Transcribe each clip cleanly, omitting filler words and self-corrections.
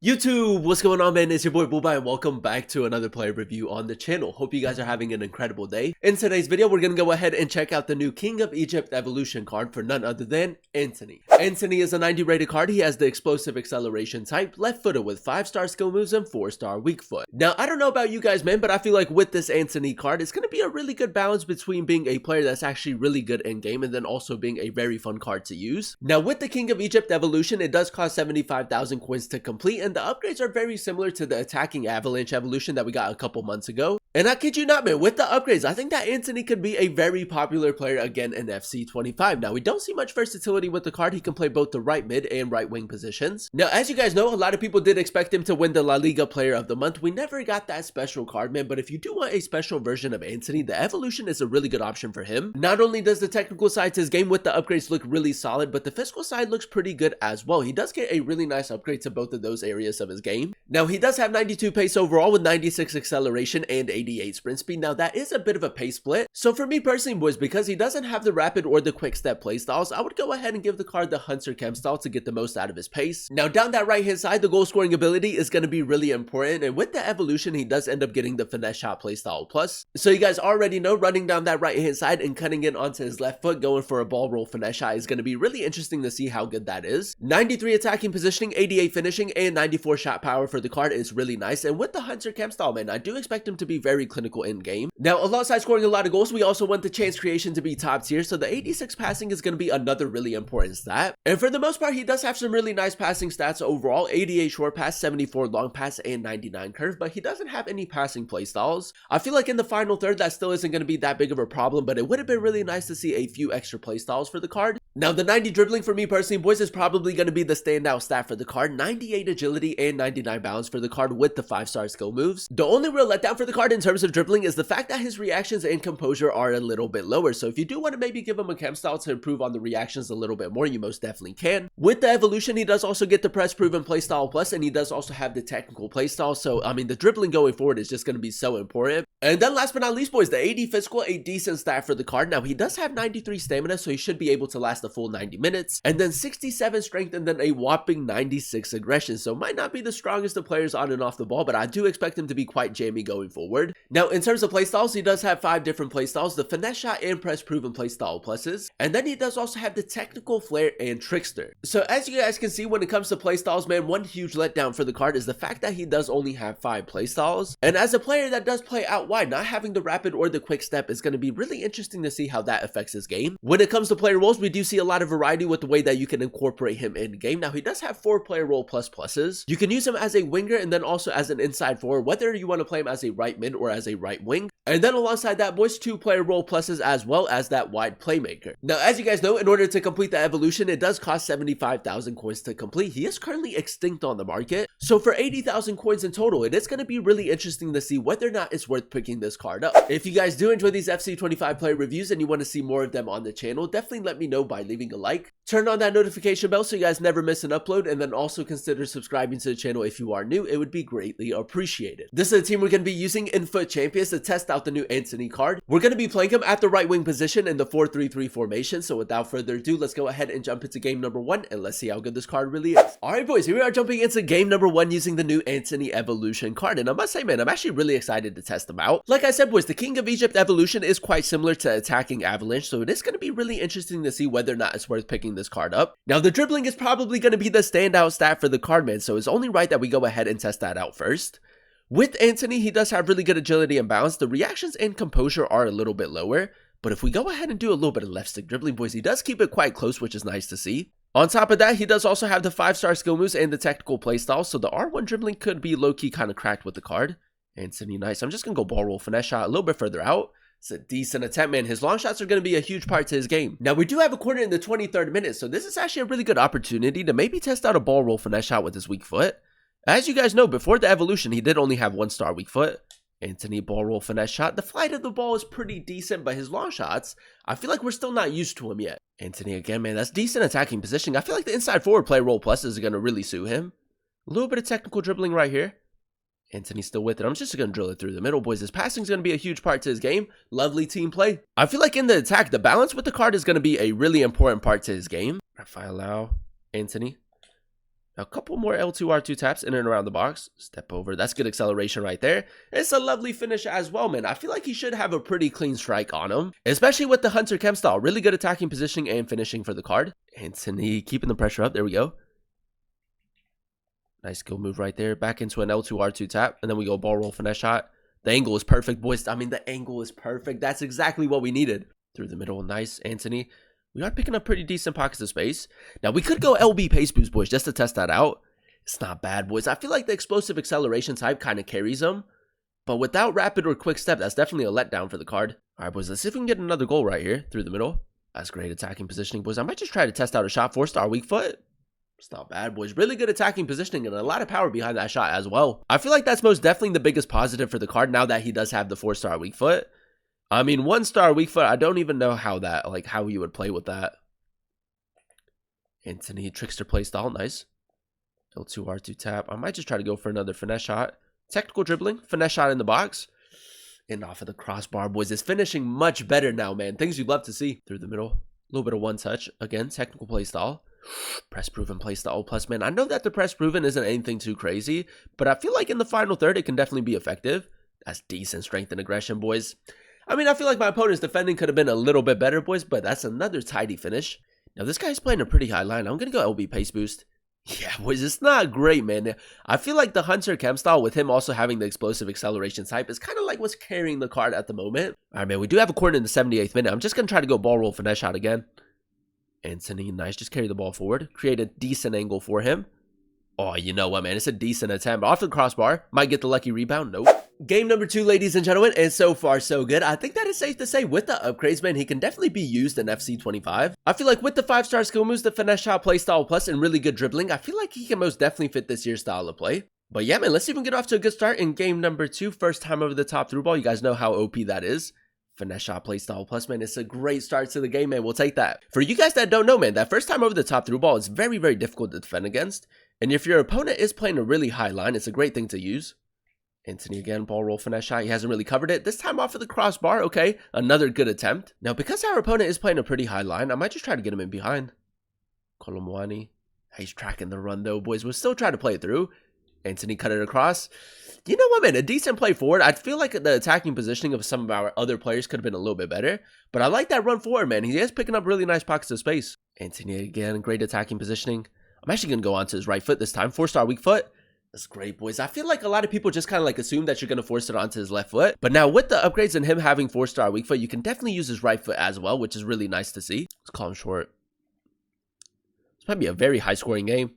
YouTube, what's going on, man? It's your boy Booba and welcome back to another player review on the channel. Hope you guys are having an incredible day. In today's video, we're gonna go ahead and check out the new King of Egypt Evolution card for none other than Antony. Antony is a 90 rated card. He has the explosive acceleration type, left footed with 5-star skill moves and 4-star weak foot. Now, I don't know about you guys, man, but I feel like with this Antony card, it's gonna be a really good balance between being a player that's actually really good in game and then also being a very fun card to use. Now, with the King of Egypt Evolution, it does cost 75,000 coins to complete, and the upgrades are very similar to the attacking Avalanche evolution that we got a couple months ago. And I kid you not, man, with the upgrades, I think that Antony could be a very popular player again in FC25. Now, we don't see much versatility with the card. He can play both the right mid and right wing positions. Now, as you guys know, a lot of people did expect him to win the La Liga Player of the Month. We never got that special card, man, but if you do want a special version of Antony, the Evolution is a really good option for him. Not only does the technical side to his game with the upgrades look really solid, but the physical side looks pretty good as well. He does get a really nice upgrade to both of those areas of his game. Now, he does have 92 pace overall with 96 acceleration and 88 sprint speed. Now, that is a bit of a pace split. So for me personally, boys, because he doesn't have the rapid or the quick step playstyles, I would go ahead and give the card the Hunter Chem style to get the most out of his pace. Now, down that right hand side, the goal scoring ability is going to be really important. And with the evolution, he does end up getting the finesse shot playstyle plus. So you guys already know, running down that right hand side and cutting it onto his left foot, going for a ball roll finesse shot is going to be really interesting to see how good that is. 93 attacking positioning, 88 finishing, and 94 shot power for the card is really nice. And with the Hunter Chem style, man, I do expect him to be very clinical in game. Now, alongside scoring a lot of goals, we also want the chance creation to be top tier, so the 86 passing is going to be another really important stat. And for the most part, he does have some really nice passing stats overall: 88 short pass, 74 long pass, and 99 curve, but he doesn't have any passing playstyles. I feel like in the final third, that still isn't going to be that big of a problem, but it would have been really nice to see a few extra playstyles for the card. Now, the 90 dribbling for me personally, boys, is probably going to be the standout stat for the card. 98 agility and 99 balance for the card with the 5-star skill moves. The only real letdown for the card in terms of dribbling is the fact that his reactions and composure are a little bit lower. So if you do want to maybe give him a chem style to improve on the reactions a little bit more, you most definitely can. With the evolution, he does also get the press proven playstyle plus, and he does also have the technical playstyle. So, I mean, the dribbling going forward is just going to be so important. And then last but not least, boys, the 80 physical, a decent stat for the card. Now, he does have 93 stamina, so he should be able to last the full 90 minutes. And then 67 strength, and then a whopping 96 aggression. So might not be the strongest of players on and off the ball, but I do expect him to be quite jammy going forward. Now, in terms of playstyles, he does have 5 different playstyles: the finesse shot and press proven playstyle pluses. And then he does also have the technical flair and trickster. So as you guys can see, when it comes to playstyles, man, one huge letdown for the card is the fact that he does only have 5 playstyles. And as a player that does play out wide, not having the rapid or the quick step is going to be really interesting to see how that affects his game. When it comes to player roles, we do see a lot of variety with the way that you can incorporate him in game. Now, he does have 4 player role pluses. You can use him as a winger and then also as an inside forward, whether you want to play him as a right mid or as a right wing. And then alongside that, boys, 2 player role pluses as well as that wide playmaker. Now, as you guys know, in order to complete the evolution, it does cost 75,000 coins to complete. He is currently extinct on the market. So for 80,000 coins in total, it is going to be really interesting to see whether or not it's worth picking this card up. If you guys do enjoy these FC25 player reviews and you want to see more of them on the channel, definitely let me know by leaving a like. Turn on that notification bell so you guys never miss an upload, and then also consider subscribing to the channel if you are new. It would be greatly appreciated. This is the team we're going to be using in FUT Champions to test out the new Antony card. We're going to be playing him at the right wing position in the 4-3-3 formation. So without further ado, let's go ahead and jump into game number 1 and let's see how good this card really is. Alright, boys, here we are jumping into game number 1 using the new Antony Evolution card. And I must say, man, I'm actually really excited to test him out. Like I said, boys, the King of Egypt Evolution is quite similar to attacking Avalanche, so it is going to be really interesting to see whether or not it's worth picking this card up. Now, the dribbling is probably going to be the standout stat for the card, man, so it's only right that we go ahead and test that out first. With Antony, he does have really good agility and balance. The reactions and composure are a little bit lower, but if we go ahead and do a little bit of left stick dribbling, boys, he does keep it quite close, which is nice to see. On top of that, he does also have the 5-star skill moves and the technical playstyle, so the R1 dribbling could be low-key kind of cracked with the card. Antony, nice. I'm just going to go ball roll finesse shot a little bit further out. It's a decent attempt, man. His long shots are going to be a huge part to his game. Now, we do have a corner in the 23rd minute, so this is actually a really good opportunity to maybe test out a ball roll finesse shot with his weak foot. As you guys know, before the evolution, he did only have 1-star weak foot. Antony ball roll finesse shot. The flight of the ball is pretty decent, but his long shots, I feel like we're still not used to him yet. Antony again, man, that's decent attacking positioning. I feel like the inside forward play role plus is going to really suit him. A little bit of technical dribbling right here. Antony's still with it. I'm just going to drill it through the middle, boys. His passing is going to be a huge part to his game. Lovely team play. I feel like in the attack, the balance with the card is going to be a really important part to his game. If I allow Antony. A couple more L2 R2 taps in and around the box. Step over. That's good acceleration right there. It's a lovely finish as well, man. I feel like he should have a pretty clean strike on him, especially with the Hunter Chem style. Really good attacking positioning and finishing for the card. Antony keeping the pressure up. There we go. Nice skill move right there. Back into an L2 R2 tap. And then we go ball roll finesse shot. The angle is perfect, boys. I mean, the angle is perfect. That's exactly what we needed. Through the middle. Nice, Antony. We are picking up pretty decent pockets of space. Now, we could go LB pace boost, boys, just to test that out. It's not bad, boys. I feel like the explosive acceleration type kind of carries them. But without rapid or quick step, that's definitely a letdown for the card. All right, boys, let's see if we can get another goal right here through the middle. That's great attacking positioning, boys. I might just try to test out a shot. 4-star weak foot. It's not bad, boys. Really good attacking positioning and a lot of power behind that shot as well. I feel like that's most definitely the biggest positive for the card now that he does have the 4-star weak foot. I mean, 1-star weak foot, I don't even know how you would play with that. Antony, trickster playstyle, nice. L2 R2 tap. I might just try to go for another finesse shot. Technical dribbling, finesse shot in the box. And off of the crossbar, boys. It's finishing much better now, man. Things you'd love to see. Through the middle. A little bit of one touch. Again, technical playstyle. Press proven playstyle plus, man. I know that the press proven isn't anything too crazy, but I feel like in the final third, it can definitely be effective. That's decent strength and aggression, boys. I mean, I feel like my opponent's defending could have been a little bit better, boys, but that's another tidy finish. Now, this guy's playing a pretty high line. I'm going to go LB pace boost. Yeah, boys, it's not great, man. I feel like the Hunter Chem style, with him also having the explosive acceleration type, is kind of like what's carrying the card at the moment. All right, man, we do have a corner in the 78th minute. I'm just going to try to go ball roll finesse shot again. Antony, nice. Just carry the ball forward. Create a decent angle for him. Oh, you know what, man? It's a decent attempt. Off the crossbar. Might get the lucky rebound. Nope. Game number 2, ladies and gentlemen, and so far so good. I think that is safe to say with the upgrades, man, he can definitely be used in FC25. I feel like with the 5-star skill moves, the finesse shot playstyle plus, and really good dribbling, I feel like he can most definitely fit this year's style of play. But yeah, man, let's see if we can get off to a good start in game number 2. First time over the top through ball. You guys know how OP that is. Finesse shot playstyle plus, man. It's a great start to the game, man. We'll take that. For you guys that don't know, man, that first time over the top through ball is very, very difficult to defend against. And if your opponent is playing a really high line, it's a great thing to use. Antony again, ball roll finesse shot. He hasn't really covered it. This time off of the crossbar. Okay, another good attempt. Now, because our opponent is playing a pretty high line, I might just try to get him in behind. Kolomwani. He's tracking the run, though, boys. We'll still try to play it through. Antony cut it across. You know what, man? A decent play forward. I feel like the attacking positioning of some of our other players could have been a little bit better. But I like that run forward, man. He is picking up really nice pockets of space. Antony again, great attacking positioning. I'm actually going to go onto his right foot this time. 4-star weak foot. That's great, boys. I feel like a lot of people just kind of like assume that you're going to force it onto his left foot. But now with the upgrades and him having 4-star weak foot, you can definitely use his right foot as well, which is really nice to see. Let's call him short. This might be a very high-scoring game.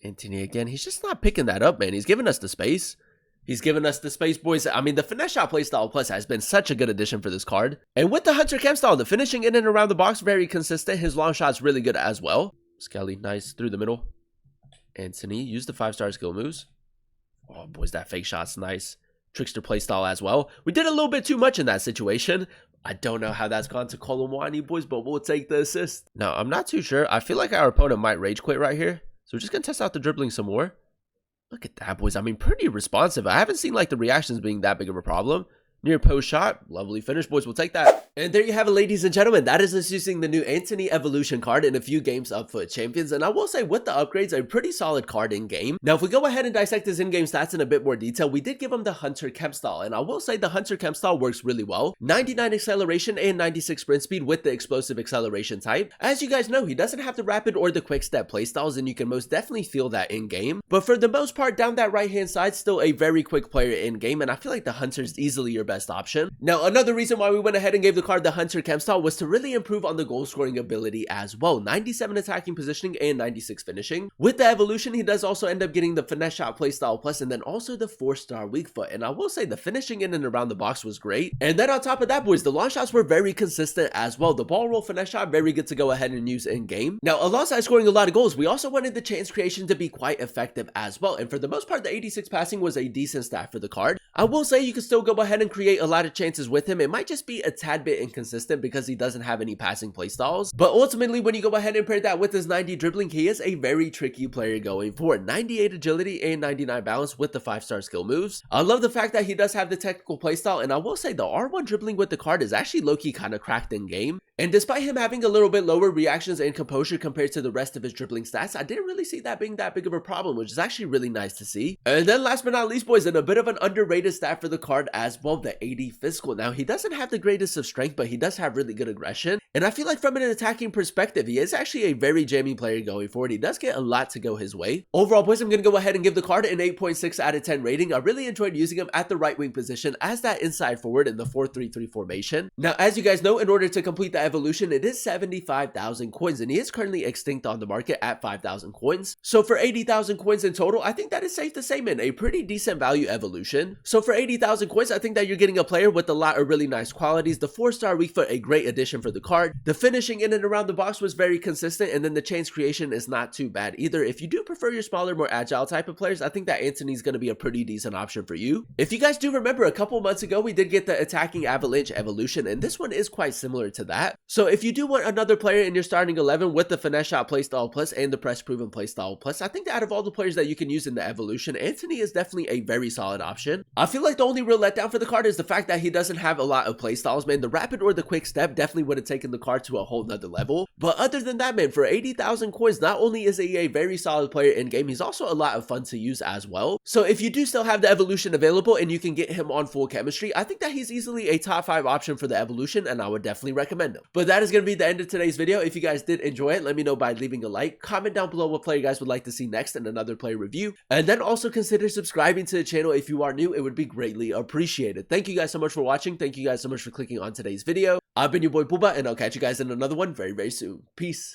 Antony again. He's just not picking that up, man. He's giving us the space. He's giving us the space, boys. I mean, the finesse shot playstyle plus has been such a good addition for this card. And with the Hunter Chem style, the finishing in and around the box, very consistent. His long shot's really good as well. Skelly, nice. Through the middle. Antony, use the 5-star skill moves. Oh, boys, that fake shot's nice. Trickster playstyle as well. We did a little bit too much in that situation. I don't know how that's gone to Kolomwani, boys, but we'll take the assist. Now, I'm not too sure. I feel like our opponent might rage quit right here. So we're just going to test out the dribbling some more. Look at that, boys. I mean, pretty responsive. I haven't seen, like, the reactions being that big of a problem. Near post shot. Lovely finish, boys. We'll take that. And there you have it, ladies and gentlemen. That is us using the new Antony Evolution card in a few games up for champions. And I will say, with the upgrades, a pretty solid card in game. Now, if we go ahead and dissect his in-game stats in a bit more detail, we did give him the Hunter Chem style. And I will say the Hunter Chem style works really well. 99 acceleration and 96 sprint speed with the explosive acceleration type. As you guys know, he doesn't have the rapid or the quick step playstyles, and you can most definitely feel that in game. But for the most part, down that right-hand side, still a very quick player in game. And I feel like the Hunter's easily your best option. Now, another reason why we went ahead and gave the card the Hunter Chem style was to really improve on the goal scoring ability as well. 97 attacking positioning and 96 finishing. With the evolution, he does also end up getting the finesse shot playstyle plus, and then also the 4-star weak foot. And I will say the finishing in and around the box was great. And then on top of that, boys, the long shots were very consistent as well. The ball roll finesse shot, very good to go ahead and use in game. Now, alongside scoring a lot of goals, we also wanted the chance creation to be quite effective as well. And for the most part, the 86 passing was a decent stat for the card. I will say you can still go ahead and create a lot of chances with him. It might just be a tad bit inconsistent because he doesn't have any passing playstyles. But ultimately, when you go ahead and pair that with his 90 dribbling, he is a very tricky player going forward. 98 agility and 99 balance with the 5-star skill moves. I love the fact that he does have the technical playstyle, and I will say the R1 dribbling with the card is actually low-key kind of cracked in game. And despite him having a little bit lower reactions and composure compared to the rest of his dribbling stats, I didn't really see that being that big of a problem, which is actually really nice to see. And then last but not least, boys, and a bit of an underrated stat for the card as well, the 80 physical. Now, he doesn't have the greatest of strength, but he does have really good aggression. And I feel like from an attacking perspective, he is actually a very jamming player going forward. He does get a lot to go his way. Overall, boys, I'm going to go ahead and give the card an 8.6 out of 10 rating. I really enjoyed using him at the right wing position as that inside forward in the 4-3-3 formation. Now, as you guys know, in order to complete the evolution, it is 75,000 coins, and he is currently extinct on the market at 5,000 coins. So for 80,000 coins in total, I think that is safe to say, man, a pretty decent value evolution. So for 80,000 coins, I think that you're getting a player with a lot of really nice qualities. The 4-star weak foot, a great addition for the card. The finishing in and around the box was very consistent, and then the chains creation is not too bad either. If you do prefer your smaller, more agile type of players, I think that Antony is going to be a pretty decent option for you. If you guys do remember, a couple months ago, we did get the attacking avalanche evolution, and this one is quite similar to that. So if you do want another player in your starting 11 with the finesse shot playstyle plus and the press proven playstyle plus, I think that out of all the players that you can use in the evolution, Antony is definitely a very solid option. I feel like the only real letdown for the card is the fact that he doesn't have a lot of playstyles, man. The rapid or the quick step definitely would have taken the card to a whole nother level. But other than that, man, for 80,000 coins, not only is he a very solid player in game, he's also a lot of fun to use as well. So if you do still have the evolution available and you can get him on full chemistry, I think that he's easily a top 5 option for the evolution, and I would definitely recommend him. But that is going to be the end of today's video. If you guys did enjoy it, let me know by leaving a like, comment down below what player you guys would like to see next in another player review, and then also consider subscribing to the channel if you are new. It would be greatly appreciated. Thank you guys so much for watching. Thank you guys so much for clicking on today's video. I've been your boy Booba, and I'll catch you guys in another one very, very soon. Peace.